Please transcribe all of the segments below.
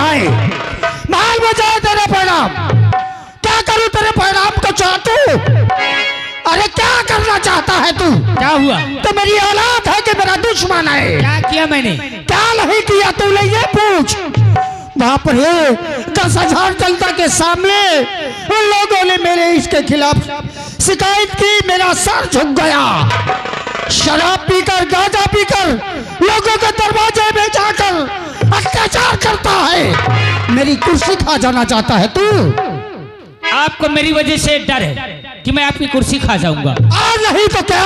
भाई, माल बजाए तेरे परिणाम। क्या करूं तेरे परिणाम को चाहतू? अरे क्या करना चाहता है तू? क्या हुआ? तो मेरी औलाद है कि मेरा दुश्मन है? क्या किया मैंने? क्या नहीं किया तूने ये पूछ। बाप रे, 10,000 जनता के सामने उन लोगों ने मेरे इसके खिलाफ शिकायत की, मेरा सर झुक गया। शराब पीकर, गांजा पीकर लोगों के दरवाजे में जाकर अत्याचार करता है। मेरी कुर्सी खा जाना चाहता है तू? आपको मेरी वजह से डर है कि मैं आपकी कुर्सी खा जाऊंगा। और नहीं तो क्या?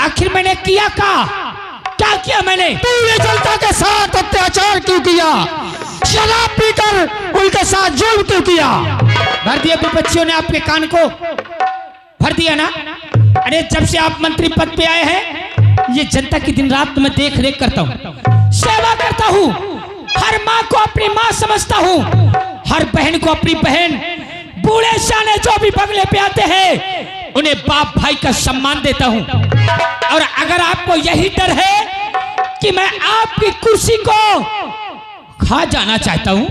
आखिर मैंने किया क्या किया मैंने? तूने जनता के साथ अत्याचार क्यों किया? शराब पीकर उनके साथ जुल्म क्यों किया? भर दिया विपक्षियों ने आपके कान को, भर दिया ना। अरे जब से आप मंत्री पद पे आए हैं, ये जनता की दिन रात मैं देख रेख करता हूँ, सेवा करता हूँ। हर माँ को अपनी माँ समझता हूँ, हर बहन को अपनी बहन, बूढ़े सियाने जो भी बंगले पे आते हैं उन्हें बाप भाई का सम्मान देता हूँ। और अगर आपको यही डर है कि मैं आपकी कुर्सी को खा जाना चाहता हूँ,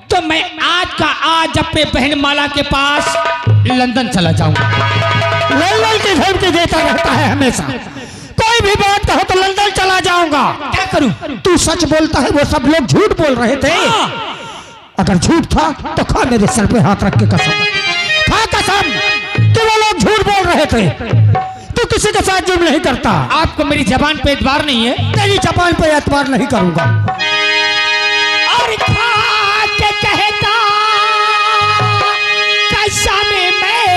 तो मैं आज का आज अपने बहन माला के पास लंदन चला जाऊंगा। लंदन की धमकी देता रहता है हमेशा। कोई भी बात कहो तो लंदन चला जाऊंगा। क्या करूं? तू सच बोलता है, वो सब लोग झूठ बोल रहे थे। अगर झूठ था तो खा मेरे सर पे हाथ रख के कसम खा, कसम कि वो लोग झूठ बोल रहे थे। तू किसी के साथ जुर्म नहीं करता। आपको मेरी जबान पे एतबार नहीं है? तेरी जबान पे एतबार नहीं करूंगा। और खा के कहता कैसा में मैं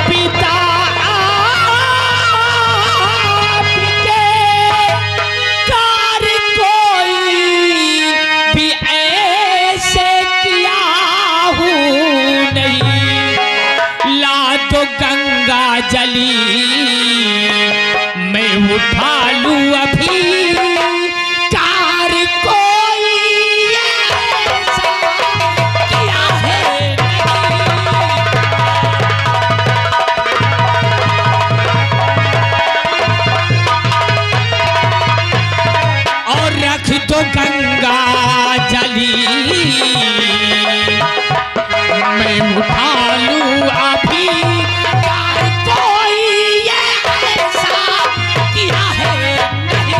पिता आपके कार कोई भी ऐसे किया हूँ नहीं। ला दो गंगा जली मैं उठा लूं अभी, कार कोई ऐसा किया है नहीं। और रख दो गंगा जली मैं उठा लूं अभी, कार कोई ऐसा किया है नहीं।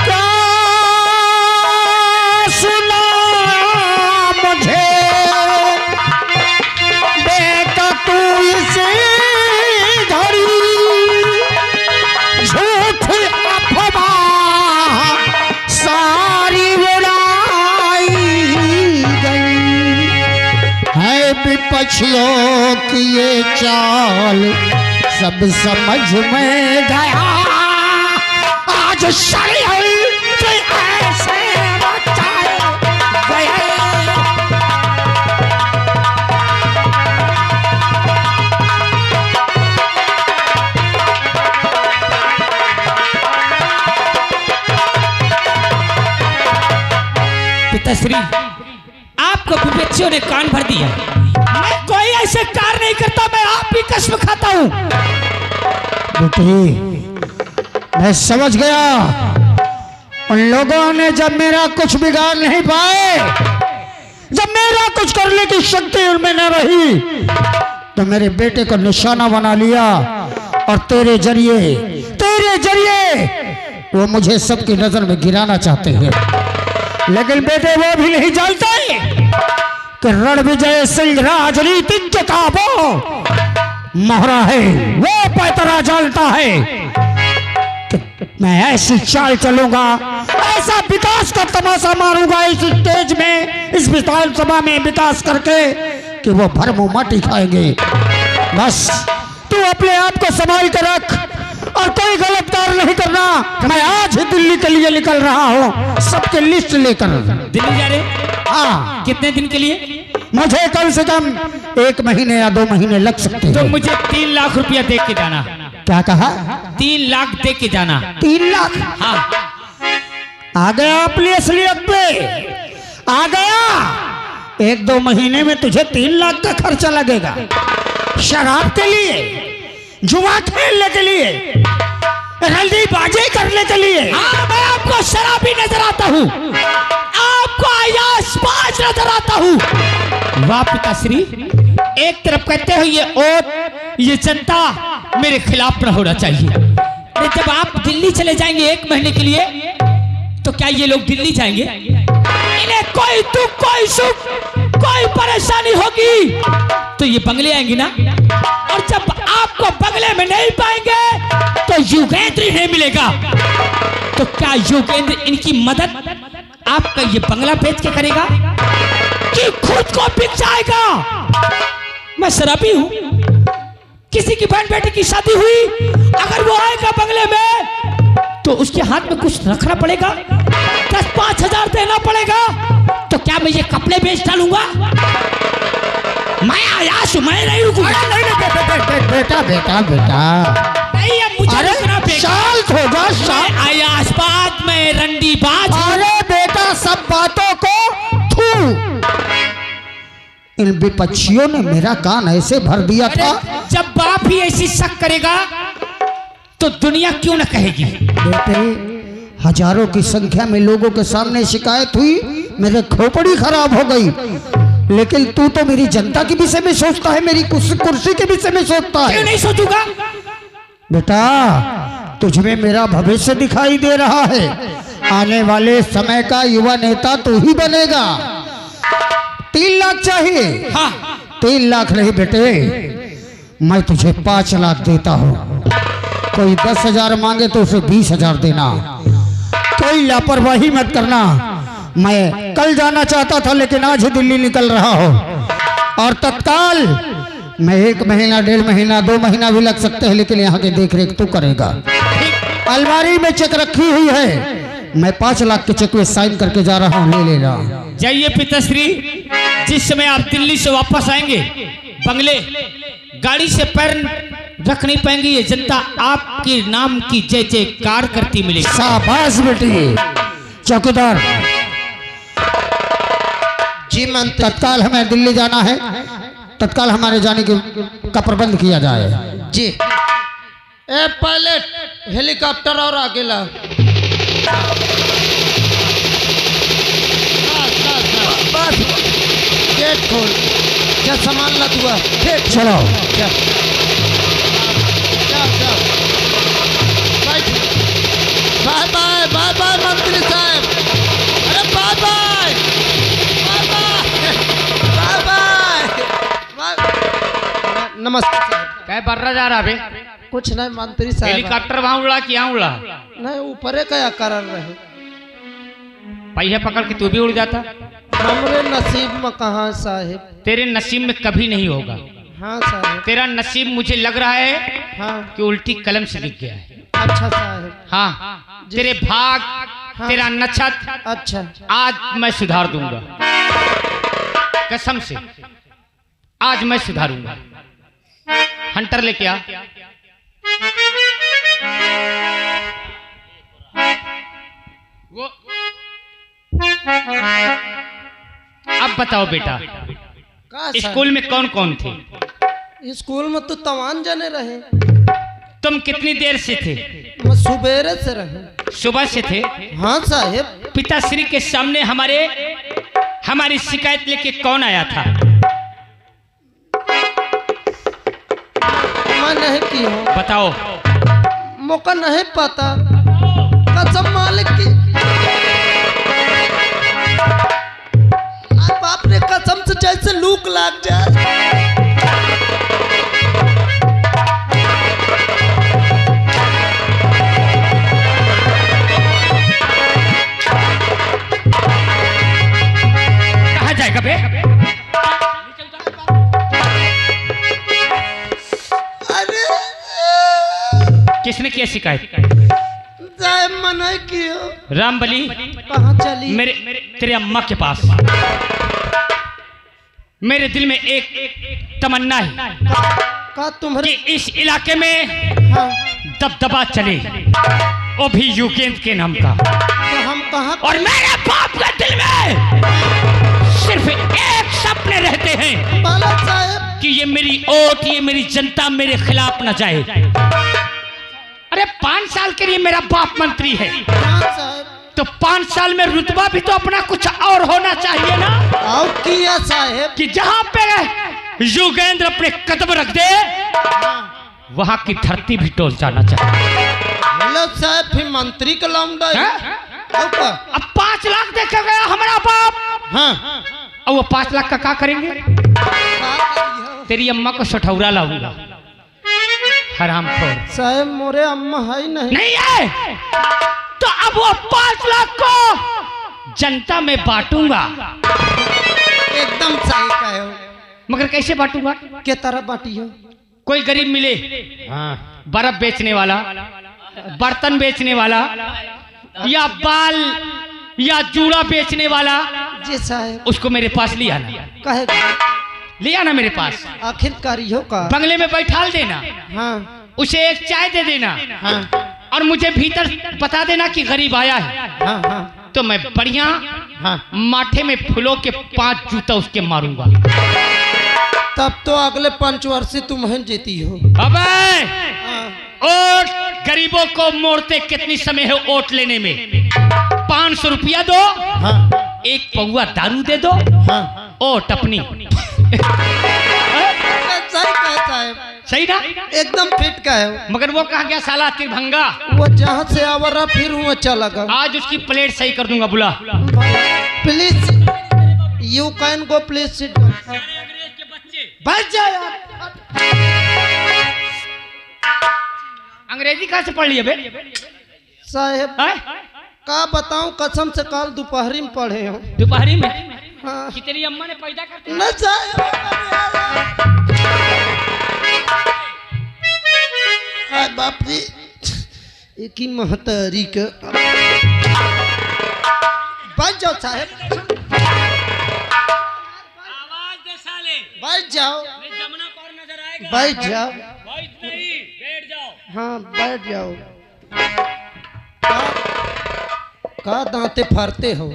क्या सुना मुझे बेटा तू इसे घड़ी, झूठ अफवाह सारी उड़ाई गई है। विपक्षियों की ये चाल सब समझ में गया। आज षड्यंत्र ऐसे रचाए गए। पिताश्री, आपको विपक्षियों ने कान भर दिया। मैं कोई ऐसे कार्य नहीं करता, मैं आप ही कसम खाता हूँ। बेटी, मैं समझ गया। उन लोगों ने जब मेरा कुछ बिगाड़ नहीं पाए, जब मेरा कुछ करने की शक्ति उनमें न रही, तो मेरे बेटे को निशाना बना लिया और तेरे जरिए वो मुझे सबकी नजर में गिराना चाहते हैं। लेकिन बेटे वो भी नहीं जानते कि रणविजय सिंह राजनीतिज्ञ का वो मोहरा है। वो पैतरा जानता है कि मैं ऐसी चाल चलूंगा, ऐसा विकास का तमाशा मारूंगा इस स्टेज में, इस विधानसभा में विकास करके कि वो भरमू माटी खाएंगे। बस तू अपने आप को संभाल कर रख और कोई गलत कार्य नहीं करना। मैं आज ही दिल्ली के लिए निकल रहा हूँ, सबके लिस्ट लेकर। दिल्ली जा रहे? हाँ। कितने दिन के लिए? मुझे कम से कम 1 महीने या 2 महीने लग सकते हैं। तो मुझे 3 लाख रुपया दे के जाना। क्या कहा? 3 लाख दे के जाना। 3 लाख? हाँ। आ गया अपनी असलियत पे, आ गया। 1-2 महीने में तुझे 3 लाख का खर्चा लगेगा शराब के लिए। जुआ खेलने के लिए, रंडीबाजी करने के लिए। हाँ, मैं आपको शराबी नजर आता हूँ, आपको अय्याशबाज नजर आता हूँ। वाह पिताश्री, एक तरफ कहते हो ये ओट, ये जनता मेरे खिलाफ न होना चाहिए। अरे जब आप दिल्ली चले जाएंगे 1 महीने के लिए, तो क्या ये लोग दिल्ली जाएंगे? इन्हें कोई दुख, कोई सुख, कोई परेशानी होगी तो ये बंगले आएंगे ना, और जब आपको बंगले में नहीं पाएंगे तो युगेंद्र नहीं मिलेगा। तो क्या युगेंद्र इनकी मदद आपका ये बंगला बेच के करेगा कि खुद को बिक जाएगा? मैं शराबी हूं, किसी की बहन बेटे की शादी हुई, अगर वो आएगा बंगले में तो उसके हाथ में कुछ रखना पड़ेगा, 10-5 हजार देना पड़ेगा। तो क्या मैं ये कपड़े बेच डालूंगा? मैं आयाश हूं, मैं नहीं रुकूंगा। बेटा बेटा बेटा, नहीं, अब मुझे रुकना पड़ेगा। शांत हो जा, शांत। अय्याशबाज, मैं रंडीबाज। अरे बेटा, सब बातों को थू। इन विपक्षियों ने मेरा कान ऐसे भर दिया था। जब बाप ही ऐसी शक करेगा तो दुनिया क्यों न कहेगी? बेटे, हजारों की संख्या में लोगों के सामने शिकायत हुई, मेरे खोपड़ी खराब हो गई। लेकिन तू तो मेरी जनता के विषय में सोचता है, मेरी कुर्सी के विषय में सोचता है। क्यों नहीं सोचूंगा? बेटा, तुझमें मेरा भविष्य दिखाई दे रहा है। आने वाले समय का युवा नेता तू ही बनेगा। 3 लाख चाहिए? हाँ। 3 लाख नहीं बेटे, मैं तुझे 5 लाख देता हूँ। कोई 10,000 मांगे तो उसे 20,000 देना। कोई लापरवाही मत करना। मैं कल जाना चाहता था, लेकिन आज ही दिल्ली निकल रहा हूँ, और तत्काल मैं 1 महीना, 1.5 महीना, 2 महीना भी लग सकते हैं, लेकिन यहाँ की देख रेख तू करेगा। अलमारी में चेक रखी हुई है, मैं 5 लाख के चेक में साइन करके जा रहा हूँ, ले लेना। जाइए पिताश्री, जिस समय आप दिल्ली से वापस आएंगे, बंगले गाड़ी से पैर रख नहीं पाएंगे, ये जनता आपके नाम की जय जयकार करती मिलेगी। शाबाश बेटी। चौकीदार जी मंत्री, तत्काल हमें दिल्ली जाना है, तत्काल हमारे जाने का प्रबंध किया जाए। जी। ए पायलट, हेलीकॉप्टर और आगे ला। बस गेट खोल, क्या सामान ला दुआ। चलो बाय बाय, बाय बाय मंत्री साहब। अरे bye bye, bye bye, bye bye. नमस्ते साहब। क्या बर्रा जा रहा बे? कुछ नहीं मंत्री साहब, हेलीकॉप्टर वहां उड़ा कि यहाँ उड़ा? नहीं ऊपरे क्या कर रहे, पहिया पकड़ के तू भी उड़ जाता। हमरे नसीब में कहाँ साहिब। तेरे नसीब में कभी नहीं होगा। हाँ साहिब। तेरा नसीब मुझे लग रहा है हाँ। कि उल्टी कलम से लिख गया है। अच्छा साहिब। हाँ, तेरे भाग, तेरा नक्षत्र, अच्छा, आज मैं सुधार दूंगा, कसम से आज मैं सुधारूंगा। हंटर लेके आ। वो अब बताओ बेटा, स्कूल में कौन कौन थे? स्कूल में तो तमाम जने रहे। तुम कितनी देर से थे? मैं सुबेरे से रहे। सुबह से थे? हाँ साहिब। पिताश्री के सामने हमारी शिकायत लेके कौन आया था? मैं नहीं की हूँ। बताओ। मौका नहीं पता, कसम मालिक की। बाप रे, कसम से जैसे लूक लाग जाए। कहाँ जाएगा बे? अरे किसने किया शिकायत? साहब मना किया। रामबली कहाँ चली? तेरे अम्मा के पास। मेरे दिल में एक तमन्ना है का तुम्हारे कि इस इलाके में हाँ। दबदबा चले, वो भी युगेंद्र के नाम का। तो हम कहाँ? और मेरे बाप के दिल में सिर्फ एक सपने रहते हैं बालक साहब कि ये मेरी वोट, ये मेरी जनता मेरे खिलाफ न जाए। अरे 5 साल के लिए मेरा बाप मंत्री है, हाँ साहब। तो 5 साल में रुतबा भी तो अपना कुछ और होना चाहिए ना। और किया साहब कि जहां पे युगेंद्र अपने कदम रख दे वहां की धरती भी डोल जाना चाहिए। हेलो साहब, फिर मंत्री का लौंडा है। और का? अब 5 लाख देखे गया हमारा बाप, हाँ और वो 5 लाख का क्या करेंगे? का करियो? तेरी अम्मा को सठौरा लाऊंगा, हरामखोर। साहब मोरे अम्मा है नहीं है तो अब वो 5 लाख को जनता में बांटूंगा। एकदम सही कहो। मगर कैसे बांटूंगा? के तरह बाटी हो? कोई गरीब मिले, हाँ बर्फ बेचने वाला, बर्तन बेचने वाला, या बाल या जूड़ा बेचने वाला, जी साहब। उसको मेरे पास ले आना, कहे ले आना मेरे पास। आखिर करियो का? बंगले में बैठाल देना, हाँ उसे एक चाय दे देना, हाँ और मुझे भीतर बता देना कि गरीब आया है। हाँ हाँ तो मैं बढ़िया हाँ। माथे में फूलों के 5 जूता उसके मारूंगा। तब तो अगले 5 वर्ष तुम्हें जीती हो। अबे हाँ। वोट गरीबों को मोड़ते कितनी समय है वोट लेने में? 500 रुपया दो, हाँ 1 पौवा दारू दे दो, हाँ। वोट अपनी। सही कहा साहब, सही ना? एकदम फिट का है। मगर वो कहा गया साला तिरभंगा, वो जहाँ से आवर फिर वो चला गया। आज उसकी प्लेट सही कर दूंगा। बुला। Please you can go please sit. बच जा यार। अंग्रेजी कहाँ से पढ़ लिया बे? साहब हैं? का बताऊं, कसम से कल दोपहरी में पढ़े हो। दोपहरी में? हाँ। कि तेरी अम्मा ने पैदा कर दिया? न साहब, बाप रे, एक ही महतारी का। बैठ जाओ साहब, आवाज दे साले। बैठ जाओ, जमुना पार नजर आएगा। बैठ जाओ। बैठ नहीं, बैठ जाओ। हाँ बैठ जाओ। का दांते फाड़ते हो?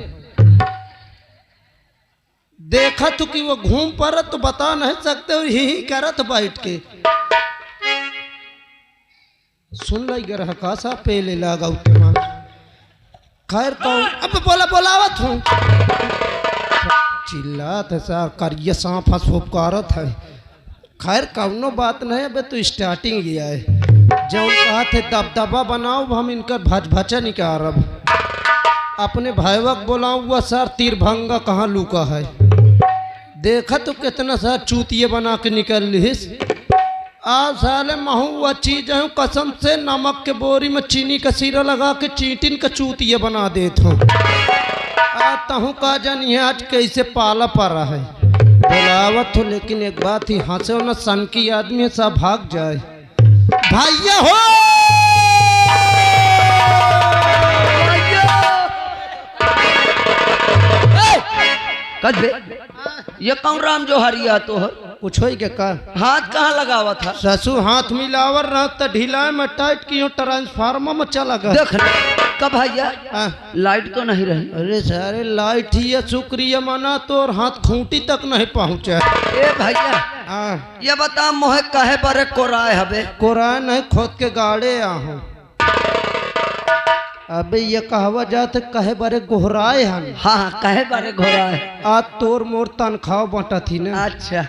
देखा तो कि वो घूम पड़ा तो बता नहीं सकते हो, यही करत बैठ के। सुन लाई गर का सा पेले लगा उतना। खैर कौन अब बोलावत हूँ। चिल्लात है सा करिए सांप फुफकारत है। खैर कौनो बात नहीं, अबे तो स्टार्टिंग किया है। जब कहा थे दबदबा बनाओ, हम इनका भचा निकाल। अपने भाईवक बोलाऊँ, हुआ सर तीरभंगा कहाँ लुका है। देखा तो कितना सा चूतिये बना के निकल लिस। आज साले महू हुआ चीज है, कसम से नमक के बोरी में चीनी का सीरा लगा के चीटिन का चूतिये बना देता हूँ। आता हूँ का जानी आज कैसे पाला पड़ा है। बुलावत हो, लेकिन एक बात ही हंसे हो ना, सन की आदमी सब भाग जाए। भैया हो कदे ये कौन राम जो हरिया तो है? कुछ हो क्या का? हाथ कहाँ लगावा था? ससु हाथ मिलावर रहा तो ढीला में टाइट की ट्रांसफार्मर में चला गया। देख कब भैया हाँ। लाइट तो नहीं रही। अरे सारे लाइट ही है, शुक्रिया मना तो, और हाथ खूंटी तक नहीं पहुँचा। ए भैया हाँ ये बता मोहे कहे बारे कोराए हबे? कोरा नहीं, खोद के गाड़े आहूँ। अबे ये कहवा जात कहे बारे गोहराए हम। हाँ कहे बारे घोराए। आज तोर मोर तनख्वाह बांटा थी ना। अच्छा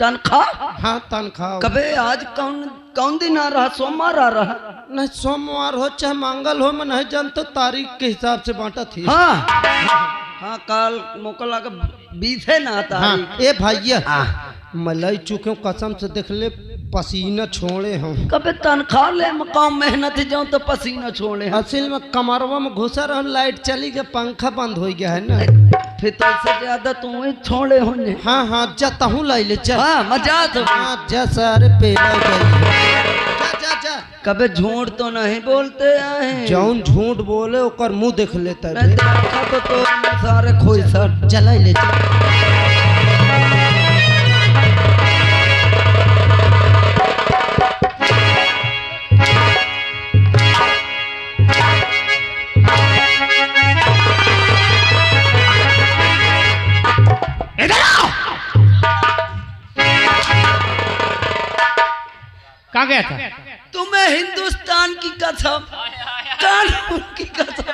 तनख्वाह? हाँ तनख्वाह। कबे आज कौन कौन दिन आ रहा? सोमवार आ रहा? नहीं सोमवार हो चाहे मंगल हो, मैं नहीं जानता, तारीख के हिसाब से बांटा थी। हाँ हाँ कल मोकला का 20 है ना तारीख। हाँ। ए भैया मलाई चुके कसम से देख ले, पसीना छोड़े हम। कबे तनख्वाह ले में काम मेहनत जाऊं तो पसीना छोड़े हम। असल में कमरवा में घुसा रहा, लाइट चली गया, पंखा बंद हो गया है ना। फिर तो इससे ज्यादा तुम ही छोड़े होंगे। हाँ हाँ जाता हूँ लाई ले चल। हाँ मजा तो। हाँ जा सारे पेला गई। जा जा जा। कबे झूठ तो नहीं बोलते हैं। जौन झूठ बोले ओकर मुंह देख लेता है। मैं देखा तो सारे खोई सर चला ले चल। इधर आओ। कहाँ गया था? तुम्हें हिंदुस्तान की कसम, कानून की कसम।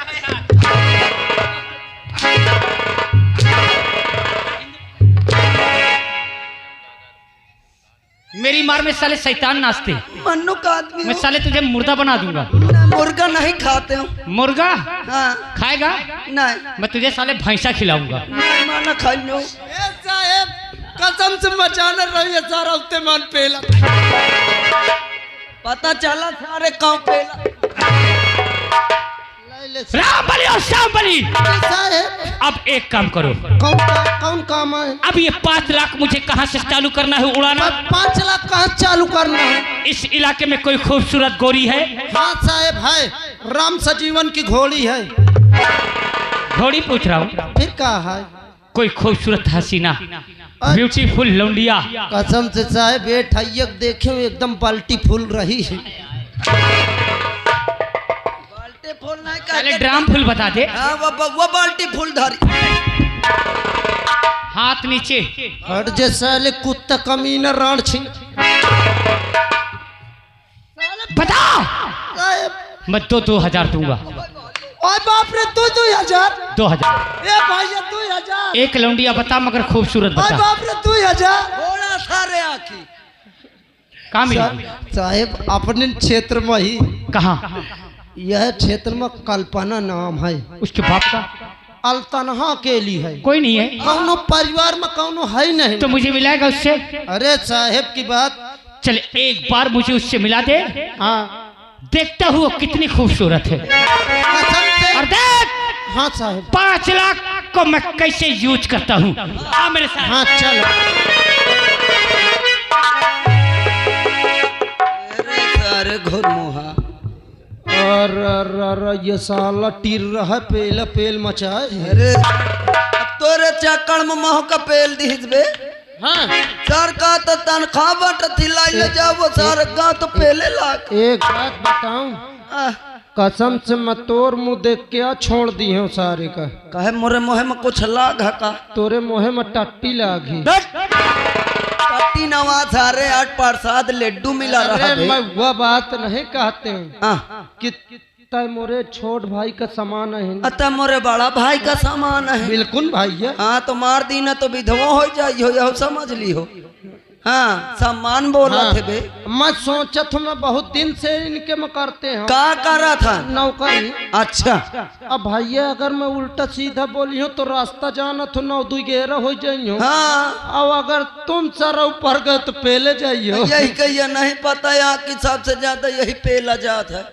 मेरी मार में साले शैतान नाचते। मन्नू का आदमी मैं हो। साले तुझे मुर्दा बना दूंगा। मुर्गा नहीं खाते हो? मुर्गा हाँ। खाएगा? नहीं मैं तुझे साले भैंसा खिलाऊंगा। नहीं माना खाई लो। साहेब कसम से मचाना रही सारा उत्ते मान पेला। पता चला सारे गाँव पेला। राम बली और श्याम बली, साहेब अब एक काम करो। कौन काम है? अब ये 5 लाख मुझे कहाँ से चालू करना है उड़ाना? 5 लाख कहाँ चालू करना है? इस इलाके में कोई खूबसूरत गोरी है? हाँ साहेब है, राम सजीवन की घोड़ी है। घोड़ी पूछ रहा हूँ। फिर कहा है? कोई खूबसूरत हसीना ब्यूटीफुल लौंडिया। कसम से साहेब ये ठैयक देखे हुए एकदम बाल्टी फूल रही है। बाल्टी फूल नहीं पहले कहते। ड्राम फुल बता दे। हाँ वो बाल्टी फूल धरी। हाथ नीचे। हट जे साले कुत्ता कमीना राण छिन। बता। साहेब मैं 2,000 दूंगा। ओए बाप रे 2000। 2,000। ए भैया 2000। एक लौंडिया बता मगर खूबसूरत ओए बता। बाप रे 2000। थोड़ा सारे आखी। कहाँ मिली? साहेब अपने क्षेत्र में ही, कहाँ? यह क्षेत्र में कल्पना नाम है, उसके बाप का अल्तनहा के लिए है। कोई नहीं है कौनो परिवार में कौनो है नहीं। तो मुझे मिलाएगा उससे? अरे साहेब की बात। चल एक बार मुझे उससे मिला दे। हाँ देखता हूँ वो कितनी खूबसूरत है। कसम से। और देख हाँ साहेब। 5 लाख को मैं कैसे यूज करता हूँ। आ मेरे साथ। हाँ चल। अरे सारे घुरमुहा। और ये साला टीर रहा है, पेला पेल मचाए। अरे अब तोरे चक्कर में मोह का पेल दीज बे। हाँ सर का तो तनख्वाह बट थिलाई ले जाओ वो सर का तो पहले लाख। एक बात बताऊं, कसम से मैं तोर मुंह देख के छोड़ दी हूँ सारे का। कहे मोरे मोहे में कुछ लाग है का? तोरे मोहे में टट्टी लागी। पट्टी नवा सारे 8 प्रसाद लड्डू मिला रहा अरे है। मैं वह बात नहीं कहते हूँ हाँ। कि तय मोरे छोट भाई का समान है। अतः मोरे बड़ा भाई का सामान है। बिल्कुल भैया। हाँ तो मार दी ना तो विधवा हो जाई हो, यह समझ ली हो। हाँ सम्मान बोला हाँ, थे बे। मैं सोचत हूँ मैं बहुत दिन से इनके में करते हैं का करा था? नौकरी। अच्छा अब भैया अगर मैं उल्टा सीधा बोली हूँ तो रास्ता जाना तो 9-2 11 हो जाइयो। हाँ अब अगर तुम सर ऊपर गए तो पहले जाइयो। यही कहिए नहीं पता यहाँ की सबसे ज्यादा यही पेला जात है।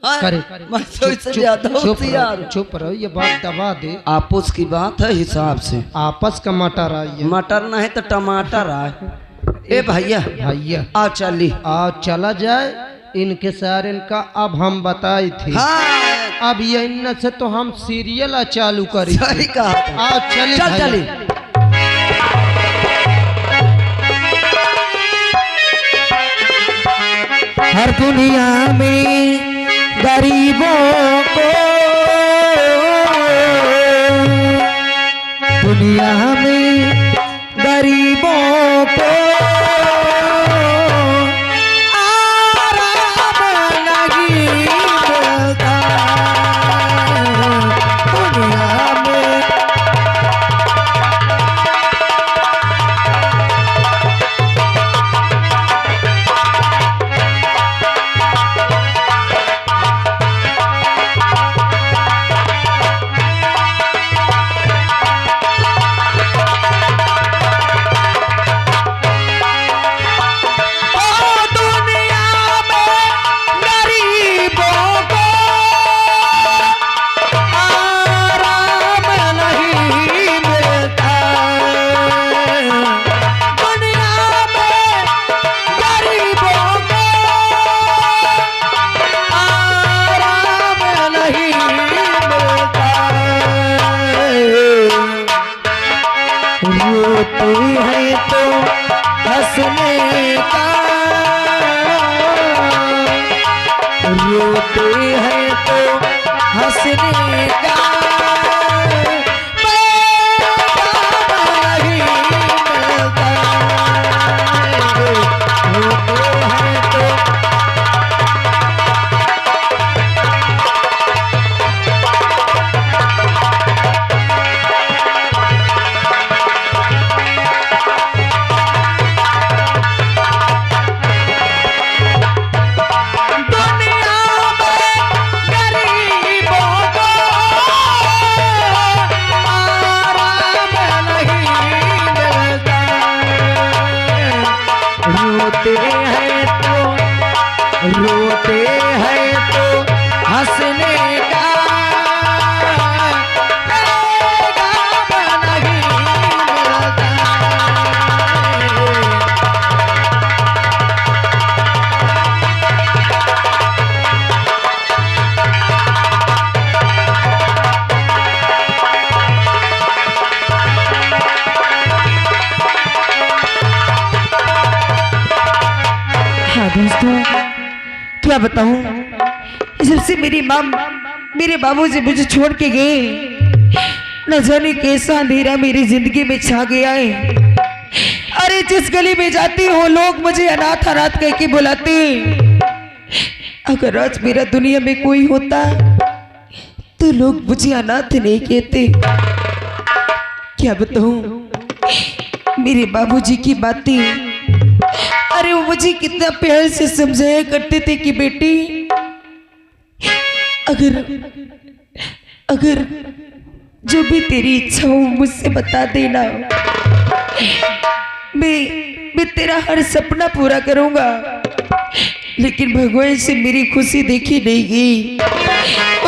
हाँ, करे। मैं तो इससे ज्यादा होशियार। चुप रहो, ये बात दबा दे। आपस की बात है हिसाब से। आपस का मटर आई है। मटर नहीं तो टमाटर आए। ए भैया भैया आ चली। आओ चला जाए। इनके सारे इनका अब हम बताई थी। हाँ अब ये इन से तो हम सीरियल चालू करी। सही कहा था। आओ चली चल भैया। चली। हर दुनिया में गरीबों को, दुनिया में गरीबों को आराम नहीं मिलता। दुनिया में रोते हैं तो हंसने का पैगाम नहीं मिलता। हाँ दोस्तों, क्या बताऊं, जब से मेरी माँ मेरे बाबूजी मुझे छोड़ के गए, न जाने कैसा अंधेरा मेरी जिंदगी में छा गया है। अरे जिस गली में जाती हूँ लोग मुझे अनाथ अनाथ कह के बुलाते। अगर आज मेरा दुनिया में कोई होता तो लोग मुझे अनाथ नहीं कहते। क्या बताऊं, मेरे बाबूजी की बातें, अरे वो मुझे कितना प्यार से समझाया करते थे कि बेटी अगर जो भी तेरी इच्छा हो मुझसे बता देना, मैं तेरा हर सपना पूरा करूंगा। लेकिन भगवान से मेरी खुशी देखी नहीं गई,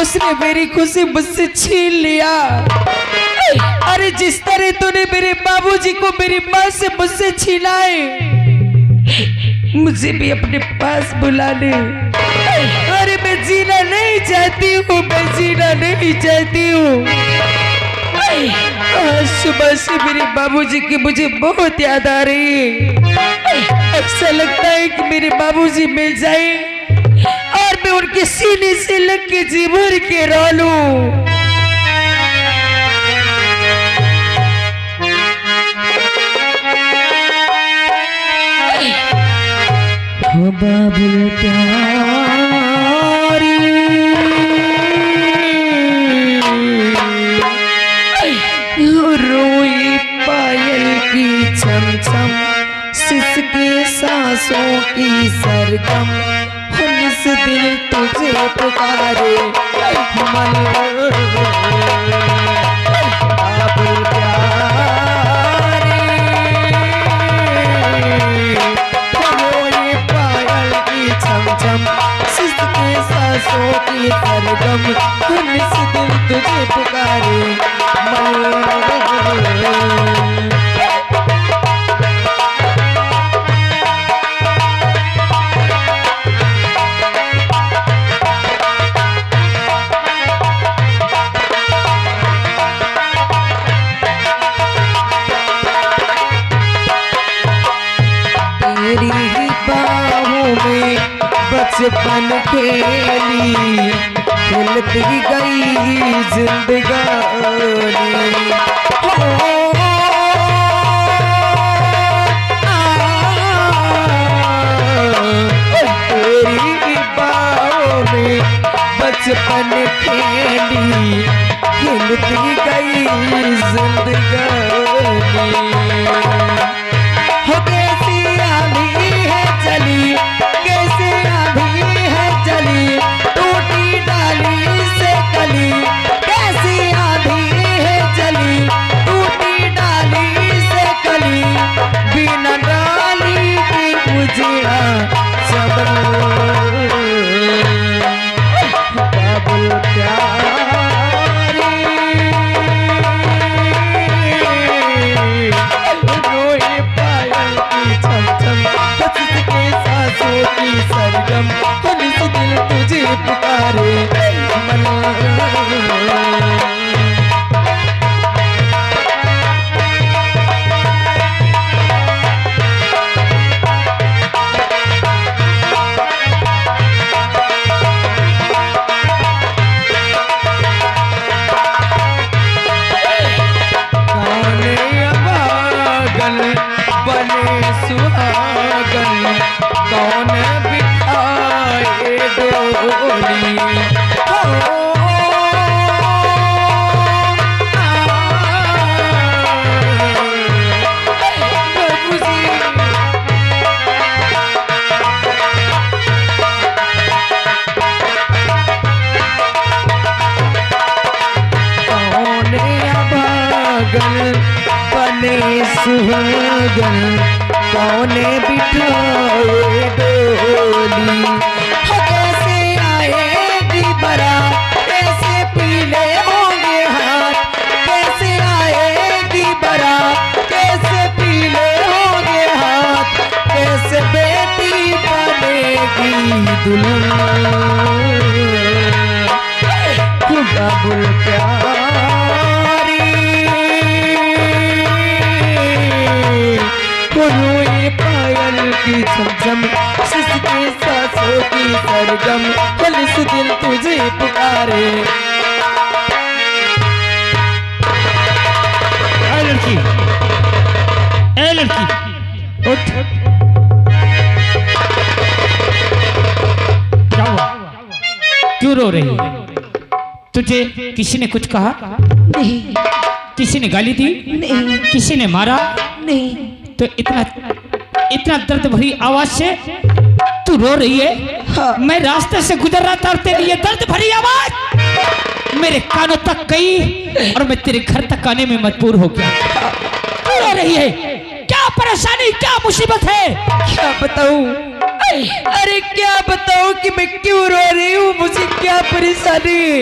उसने मेरी खुशी मुझसे छीन लिया। अरे जिस तरह तूने मेरे बाबूजी को मेरी माँ से मुझसे छीना है, मुझे भी अपने पास बुला ले। अरे मैं जीना नहीं चाहती हूँ, मैं जीना नहीं चाहती हूँ। सुबह से मेरे बाबूजी की मुझे बहुत याद आ रही है। ऐसा लगता है कि मेरे बाबूजी मिल जाए और मैं उनके सीने से लग के जी भर के रो लूं। बाबुल प्यारी रोई पायल की छम छम, सिसके सांसों की सरगम, इस दिल तुझे पुकारे मन। बाबुल प्यारी रोई पायल की छम छम, सिसके सांसों की सरगम, इस दिल तुझे पुकारे मन। बचपन खेली खेलती गई जिंदगानी, तेरी बाहों में बचपन खेली खेलती गई जिंदगानी। हो कैसी आंधी है चली, कैसे आंधी है चली, टूटी डाली से कली, कैसी आंधी है चली, टूटी डाली से कली, बिना डाली की उजड़ा सबल। बाबुल प्यारी रोए पायल की छम छम, के सांसों की सरगम, इस दिल तुझे पुकारे मन। बने सुहागन कौन बिठाए डोली, कौन अभागन बने सुहागन कौन बिठाए डोली, की दुल्हन बाबुल प्यारी रोए पायल की झमझम सिसके सांसों की सरगम कलिस दिल तुझे पुकारे। लड़की ए लड़की उठ। क्या हुआ? क्यों रो रही है? तुझे किसी ने कुछ कहा? नहीं किसी ने गाली दी? नहीं किसी ने मारा? नहीं। तो इतना दर्द भरी आवाज से तू रो रही है? हाँ। मैं रास्ते से गुजर रहा था और तेरी ये दर्द भरी आवाज मेरे कानों तक गई और मैं तेरे घर तक आने में मजबूर हो गया। क्यों रो रही है? क्या परेशानी, क्या मुसीबत है? क्या बताऊं? अरे क्या बताऊं कि मैं क्यों रो रही हूँ, मुझे क्या परेशानी है।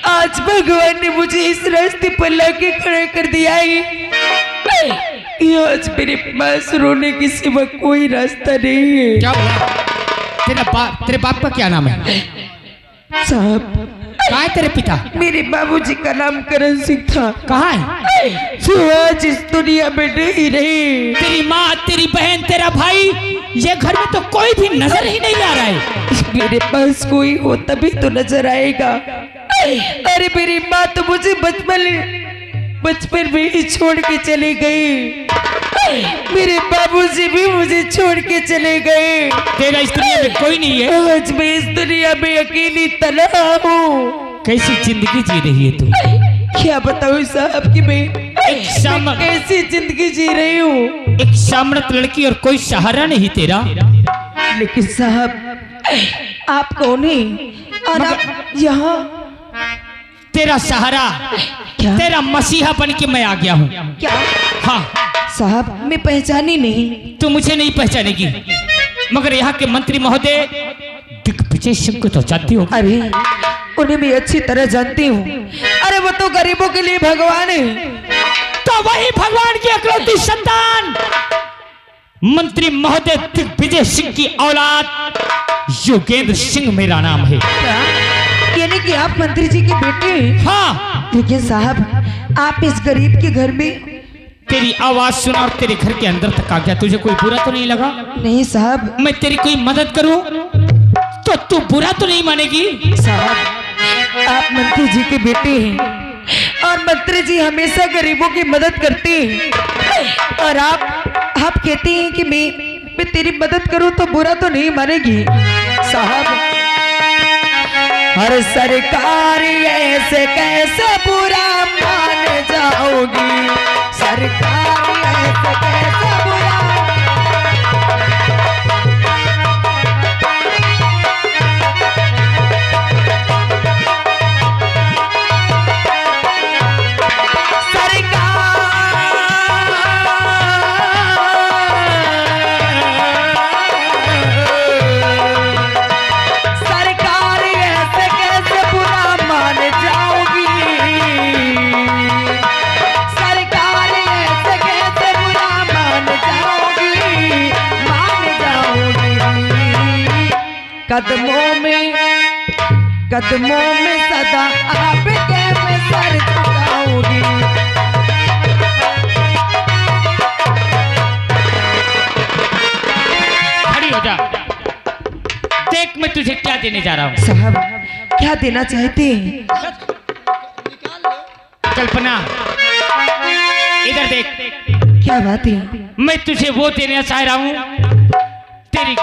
आज भगवान ने मुझे इस रास्ते पर लाके खड़ा कर दिया है। आज मेरे पास रोने के सिवा कोई रास्ता नहीं है। क्या हुआ? तेरे बाप का क्या नाम है? साहब कहाँ है तेरे पिता? मेरे बाबूजी का नाम करण सिंह था। कहाँ है? जो आज इस दुनिया में नहीं रही। तेरी माँ, तेरी बहन, तेरा भाई, ये घर में तो कोई भी नजर ही नहीं आ रहा है। मेरे पास कोई हो तभी तो नजर आएगा। अरे मेरी माँ तो मुझे बचपन में ही छोड़ के चले गई। मेरे बाबूजी भी मुझे छोड़ के चले गए। तेरा इस दुनिया में कोई नहीं है। आज मैं इस दुनिया में अकेली तन्हा हूँ। कैसी जिंदगी जी रही है तू? क्या बताऊँ साहब कि मैं कैसी जिंदगी जी रही हूँ। एक सामर्थ लड़की और कोई सहारा नहीं तेरा। लेकिन साहब आप कौन हैं और आप यहाँ? तेरा सहारा, क्या? तेरा मसीहा बन के मैं आ गया हूँ। क्या? हाँ साहब मैं पहचानी नहीं। तू मुझे नहीं पहचानेगी, मगर यहाँ के मंत्री महोदय दिग्विजय सिंह को तो जानती हो। अरे उन्हें मैं अच्छी तरह जानती हूँ। अरे वो तो गरीबों के लिए भगवान है। तो वही भगवान की इकलौती संतान मंत्री महोदय दिग्विजय सिंह की औलाद योगेंद्र सिंह मेरा नाम है। यानी कि आप मंत्री जी के बेटे हैं? हाँ। लेकिन साहब आप इस गरीब के घर में। तेरी आवाज सुना और तेरे घर के अंदर तक आ गया, तुझे कोई बुरा तो नहीं लगा? नहीं साहब। मैं तेरी कोई मदद करूं तो तू बुरा तो नहीं मानेगी? साहब आप मंत्री जी के बेटे हैं और मंत्री जी हमेशा गरीबों की मदद करते हैं। और आप कहते हैं कि मैं तेरी मदद करूं तो बुरा तो नहीं मानेगी? साहब हर सरकार ऐसे कैसे बुरा मान जाओगी? सरकार ऐसे कैसे बुरा। कदमों में सदा आपके मैं सर झुकाऊंगी। खड़ी हो जा, देख मैं तुझे क्या देने जा रहा हूँ। साहब क्या देना चाहते हैं? कल्पना इधर देख। क्या बात है? मैं तुझे वो देना चाह रहा हूँ तेरी